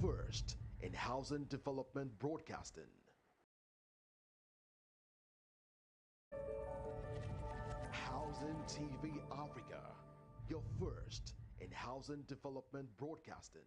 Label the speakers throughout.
Speaker 1: first in housing development broadcasting. Housing TV Africa, your first in housing development broadcasting.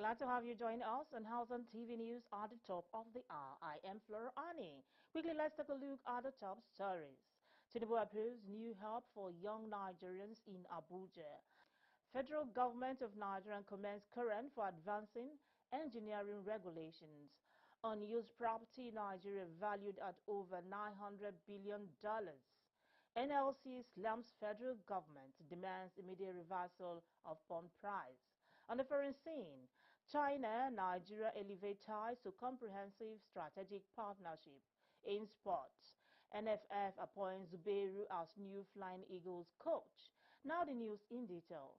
Speaker 2: Glad to have you join us on Housing TV News at the top of the hour. I am Flora Ani. Quickly, let's take a look at the top stories. Tinubu approves new help for young Nigerians in Abuja. Federal government of Nigeria commends current for advancing engineering regulations. Unused property in Nigeria valued at over $900 billion. NLC slams federal government, demands immediate reversal of pump price. On the foreign scene, China and Nigeria elevate ties to comprehensive strategic partnership. In sports, NFF appoints Zubairu as new Flying Eagles coach. Now the news in detail.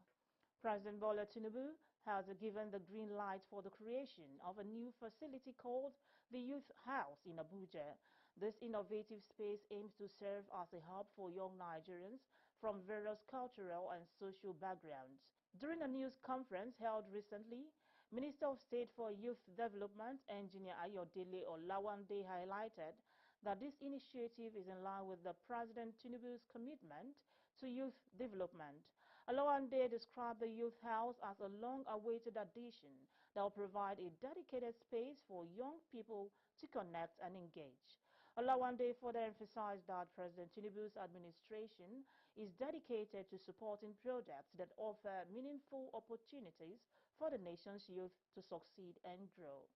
Speaker 2: President Bola Tinubu has given the green light for the creation of a new facility called the Youth House in Abuja. This innovative space aims to serve as a hub for young Nigerians from various cultural and social backgrounds. During a news conference held recently, Minister of State for Youth Development, Engineer Ayodele Olawande, highlighted that this initiative is in line with the President Tinubu's commitment to youth development. Olawande described the Youth House as a long-awaited addition that will provide a dedicated space for young people to connect and engage. Olawande further emphasized that President Tinubu's administration is dedicated to supporting projects that offer meaningful opportunities for the nation's youth to succeed and grow.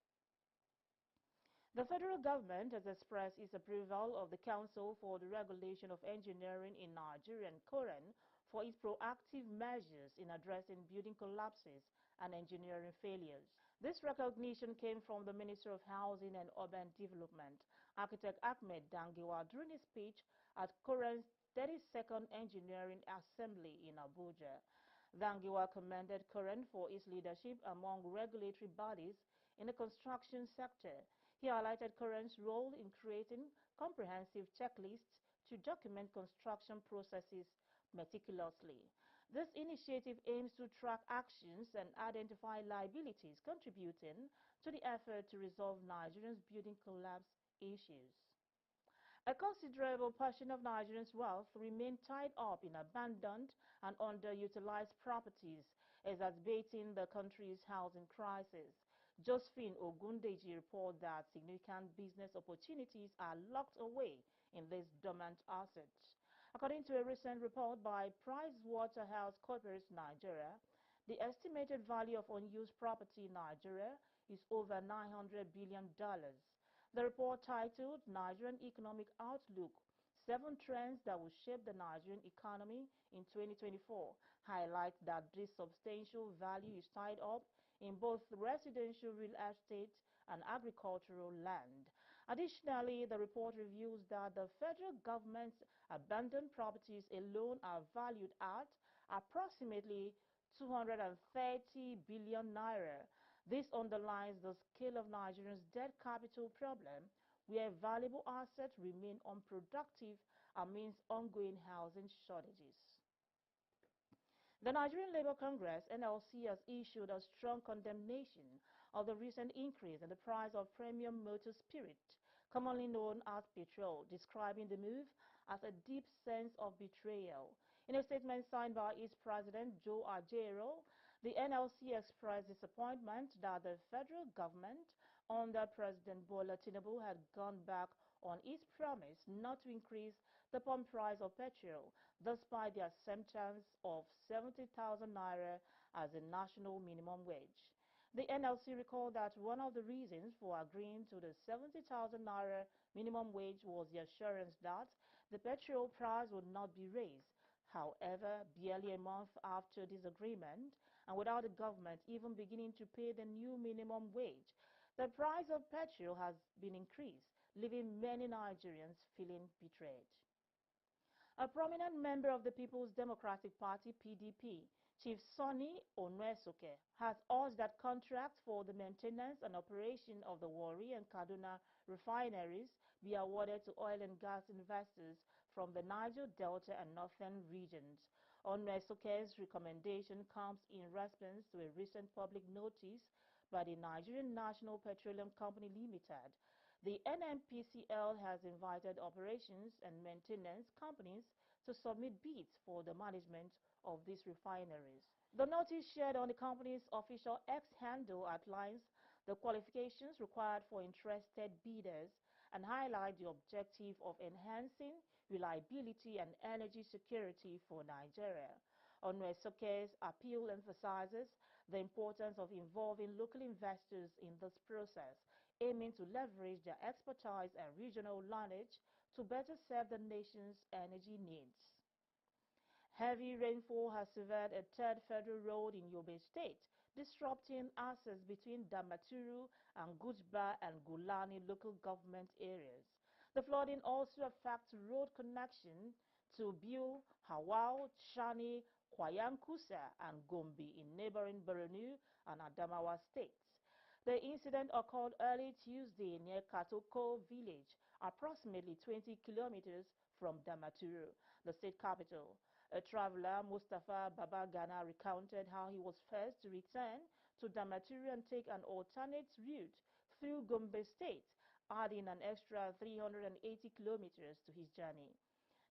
Speaker 2: The federal government has expressed its approval of the Council for the Regulation of Engineering in Nigeria and COREN for its proactive measures in addressing building collapses and engineering failures. This recognition came from the Minister of Housing and Urban Development, Architect Ahmed Dangiwa, during his speech at COREN's 32nd Engineering Assembly in Abuja. Dangiwa commended COREN for its leadership among regulatory bodies in the construction sector. He highlighted COREN's role in creating comprehensive checklists to document construction processes meticulously. This initiative aims to track actions and identify liabilities contributing to the effort to resolve Nigeria's building collapse issues. A considerable portion of Nigerians' wealth remain tied up in abandoned and underutilized properties, exacerbating the country's housing crisis. Josephine Ogundeji reports that significant business opportunities are locked away in these dormant assets. According to a recent report by PricewaterhouseCoopers Nigeria, the estimated value of unused property in Nigeria is over $900 billion. The report, titled Nigerian Economic Outlook, 7 Trends That Will Shape the Nigerian Economy in 2024, highlights that this substantial value is tied up in both residential real estate and agricultural land. Additionally, the report reveals that the federal government's abandoned properties alone are valued at approximately 230 billion naira. This underlines the scale of Nigeria's debt capital problem, where valuable assets remain unproductive amidst ongoing housing shortages. The Nigerian Labour Congress, NLC, has issued a strong condemnation of the recent increase in the price of premium motor spirit, commonly known as petrol, describing the move as a deep sense of betrayal. In a statement signed by its president, Joe Ajero, the NLC expressed disappointment that the federal government under President Bola Tinubu had gone back on its promise not to increase the pump price of petrol, despite the acceptance of 70,000 naira as a national minimum wage. The NLC recalled that one of the reasons for agreeing to the 70,000 naira minimum wage was the assurance that the petrol price would not be raised. However, barely a month after this agreement, and without the government even beginning to pay the new minimum wage, the price of petrol has been increased, leaving many Nigerians feeling betrayed. A prominent member of the People's Democratic Party, PDP, Chief Sonny Onwesoke, has urged that contracts for the maintenance and operation of the Warri and Kaduna refineries be awarded to oil and gas investors from the Niger Delta and northern regions. Onwesoke's recommendation comes in response to a recent public notice by the Nigerian National Petroleum Company Limited. The NNPCL has invited operations and maintenance companies to submit bids for the management of these refineries. The notice shared on the company's official X handle outlines the qualifications required for interested bidders and highlight the objective of enhancing reliability and energy security for Nigeria. Onwesoke's appeal emphasizes the importance of involving local investors in this process, aiming to leverage their expertise and regional knowledge to better serve the nation's energy needs. Heavy rainfall has severed a third federal road in Yobe State, disrupting access between Damaturu and Gujba and Gulani local government areas. The flooding also affects road connection to Biu, Hawau, Shani, Kwayankusa, and Gombe in neighboring Borno and Adamawa states. The incident occurred early Tuesday near Katoko village, approximately 20 kilometers from Damaturu, the state capital. A traveler, Mustafa Babagana, recounted how he was forced to return to Damaturu and take an alternate route through Gombe State, adding an extra 380 kilometers to his journey.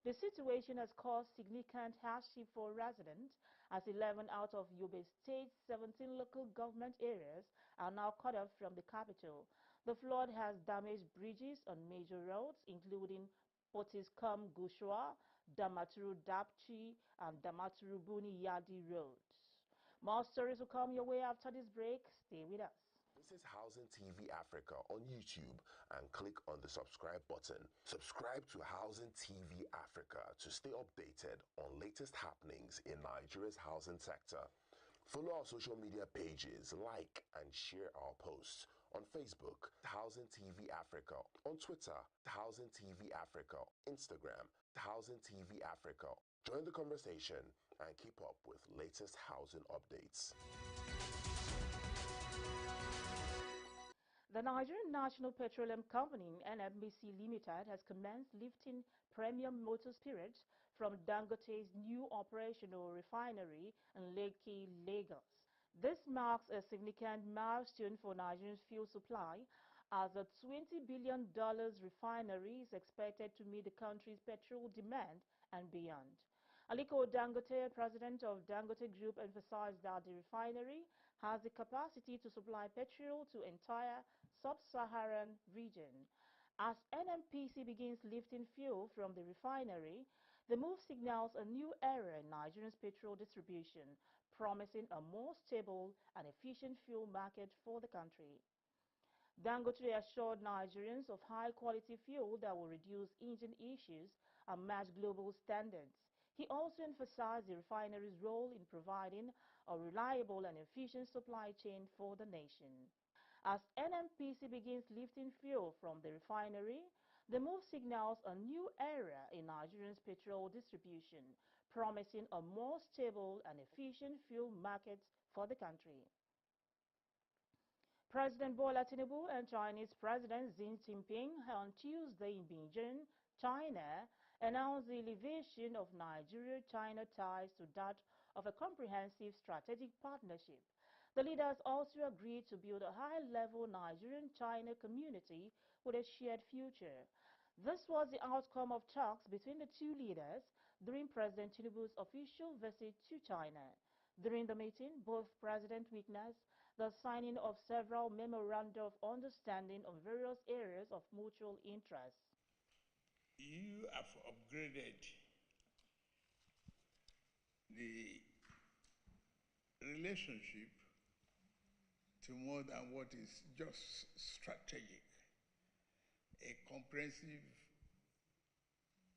Speaker 2: The situation has caused significant hardship for residents, as 11 out of Yobe State's 17 local government areas are now cut off from the capital. The flood has damaged bridges on major roads, including Potiskum Gushwa, Damaturu Dapchi, and Damaturu Buni Yadi roads. More stories will come your way after this break. Stay with us.
Speaker 3: This is Housing TV Africa on YouTube and click on the subscribe button. Subscribe to Housing TV Africa to stay updated on latest happenings in Nigeria's housing sector. Follow our social media pages, like and share our posts. On Facebook, Housing TV Africa. On Twitter, Housing TV Africa. Instagram, Housing TV Africa. Join the conversation and keep up with latest housing updates.
Speaker 2: The Nigerian National Petroleum Company, NNPC Limited, has commenced lifting premium motor spirits from Dangote's new operational refinery in Lekki, Lagos. This marks a significant milestone for Nigeria's fuel supply, as the $20 billion refinery is expected to meet the country's petrol demand and beyond. Aliko Dangote, president of Dangote Group, emphasized that the refinery has the capacity to supply petrol to entire sub-Saharan region. As NNPC begins lifting fuel from the refinery, the move signals a new era in Nigeria's petrol distribution, promising a more stable and efficient fuel market for the country. Dangote assured Nigerians of high-quality fuel that will reduce engine issues and match global standards. He also emphasized the refinery's role in providing a reliable and efficient supply chain for the nation. As NNPC begins lifting fuel from the refinery, the move signals a new era in Nigeria's petrol distribution, promising a more stable and efficient fuel market for the country. President Bola Tinubu and Chinese President Xi Jinping on Tuesday in Beijing, China, announced the elevation of Nigeria-China ties to that of a comprehensive strategic partnership. The leaders also agreed to build a high-level Nigerian-China community with a shared future. This was the outcome of talks between the two leaders during President Tinubu's official visit to China. During the meeting, both presidents witnessed the signing of several memoranda of understanding on various areas of mutual interest.
Speaker 4: You have upgraded the relationship to more than what is just strategic, a comprehensive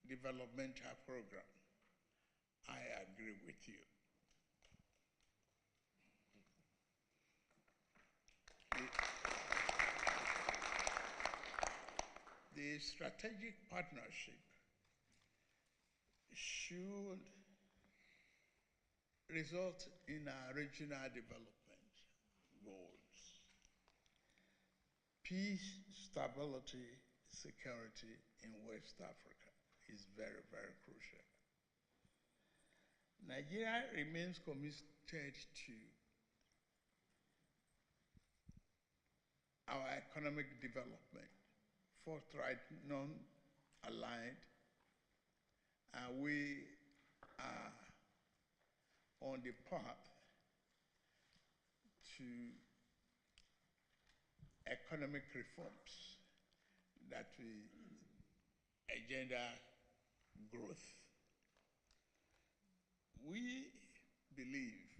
Speaker 4: developmental program. I agree with you. The strategic partnership should result in our regional development goals. Peace, stability, security in West Africa is very, very crucial. Nigeria remains committed to our economic development, forthright, non-aligned, and we are on the path to economic reforms that will engender growth. We believe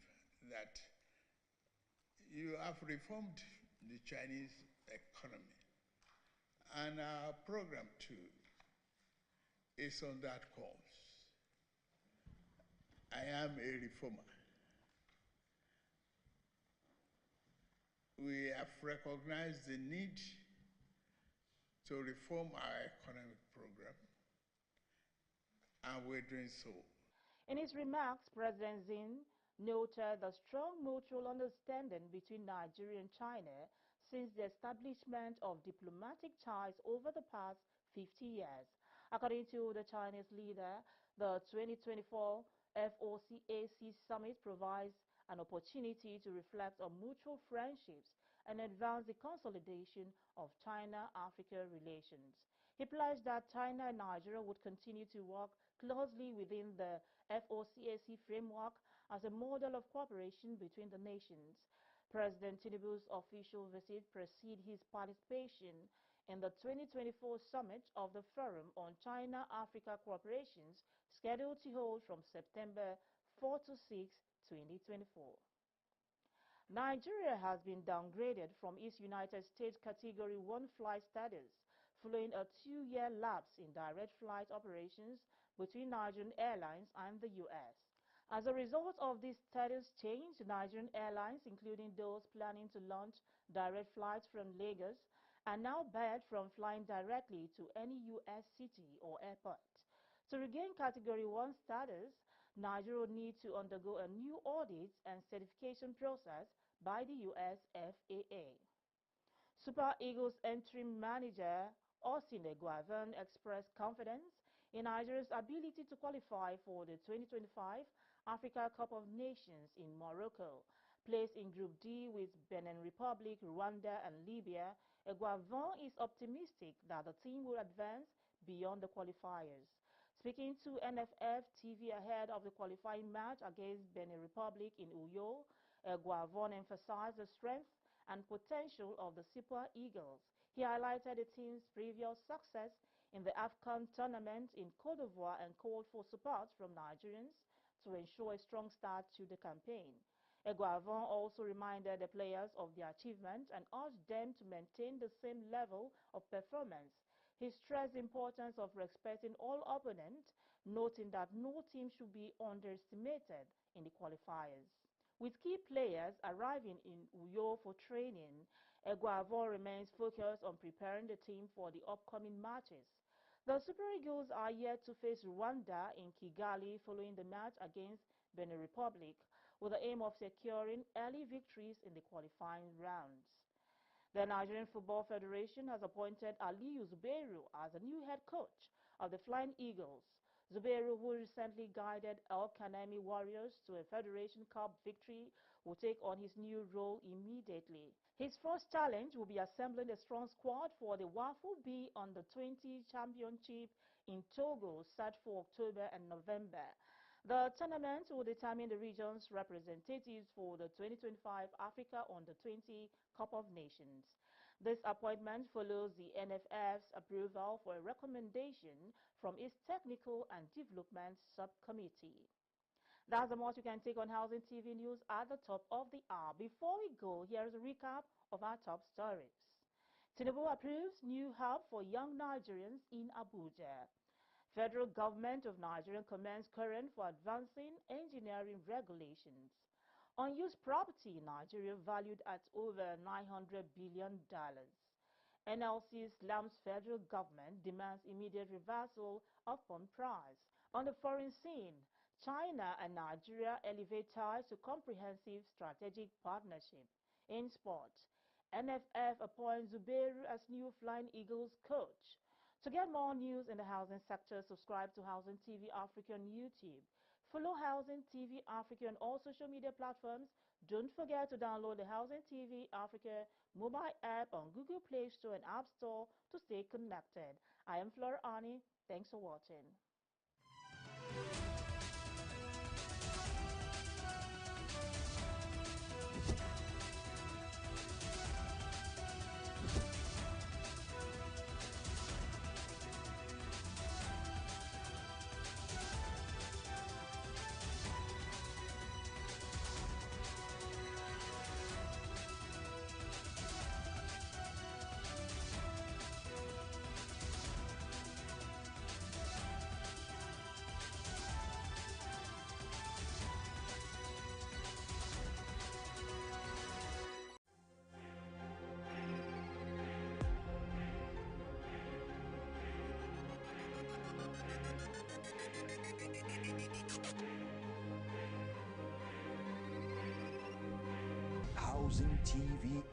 Speaker 4: that you have reformed the Chinese economy, and our program too is on that course. I am a reformer. We have recognized the need to reform our economic program, and we're doing so.
Speaker 2: In his remarks, President Xi noted the strong mutual understanding between Nigeria and China since the establishment of diplomatic ties over the past 50 years. According to the Chinese leader, the 2024 FOCAC summit provides an opportunity to reflect on mutual friendships and advance the consolidation of China-Africa relations. He pledged that China and Nigeria would continue to work closely within the FOCAC framework as a model of cooperation between the nations. President Tinubu's official visit preceded his participation in the 2024 summit of the Forum on China-Africa Cooperation, scheduled to hold from September 4 to 6, 2024. Nigeria has been downgraded from its United States Category 1 flight status following a 2-year lapse in direct flight operations between Nigerian Airlines and the U.S. As a result of this status change, Nigerian Airlines, including those planning to launch direct flights from Lagos, are now barred from flying directly to any U.S. city or airport. To regain Category 1 status, Nigeria will need to undergo a new audit and certification process by the U.S. FAA. Super Eagles interim manager Austin Eguavoen expressed confidence in Nigeria's ability to qualify for the 2025 Africa Cup of Nations in Morocco. Placed in Group D with Benin Republic, Rwanda, and Libya, Eguavoen is optimistic that the team will advance beyond the qualifiers. Speaking to NFF TV ahead of the qualifying match against Benin Republic in Uyo, Eguavoen emphasized the strength and potential of the Super Eagles. He highlighted the team's previous success in the AFCON tournament in Côte d'Ivoire and called for support from Nigerians to ensure a strong start to the campaign. Eguavoen also reminded the players of their achievement and urged them to maintain the same level of performance. He stressed the importance of respecting all opponents, noting that no team should be underestimated in the qualifiers. With key players arriving in Uyo for training, Eguavoen remains focused on preparing the team for the upcoming matches. The Super Eagles are yet to face Rwanda in Kigali following the match against Benin Republic, with the aim of securing early victories in the qualifying rounds. The Nigerian Football Federation has appointed Aliyu Zubairu as the new head coach of the Flying Eagles. Zubairu, who recently guided El Kanemi Warriors to a Federation Cup victory, will take on his new role immediately. His first challenge will be assembling a strong squad for the WAFU B Under-20 Championship in Togo, set for October and November. The tournament will determine the region's representatives for the 2025 Africa Under-20 Cup of Nations. This appointment follows the NFF's approval for a recommendation from its Technical and Development Subcommittee. That's the most you can take on Housing TV News at the top of the hour. Before we go, here's a recap of our top stories. Tinubu approves new hub for young Nigerians in Abuja. Federal Government of Nigeria commends current for advancing engineering regulations. Unused property in Nigeria valued at over $900 billion. NLC slams federal government demands immediate reversal of pump price. On the foreign scene, China and Nigeria elevate ties to comprehensive strategic partnership. In sport, NFF appoints Zubairu as new Flying Eagles coach. To get more news in the housing sector, subscribe to Housing TV Africa on YouTube. Follow Housing TV Africa on all social media platforms. Don't forget to download the Housing TV Africa mobile app on Google Play Store and App Store to stay connected. I am Flora Ani. Thanks for watching.
Speaker 5: Housing TV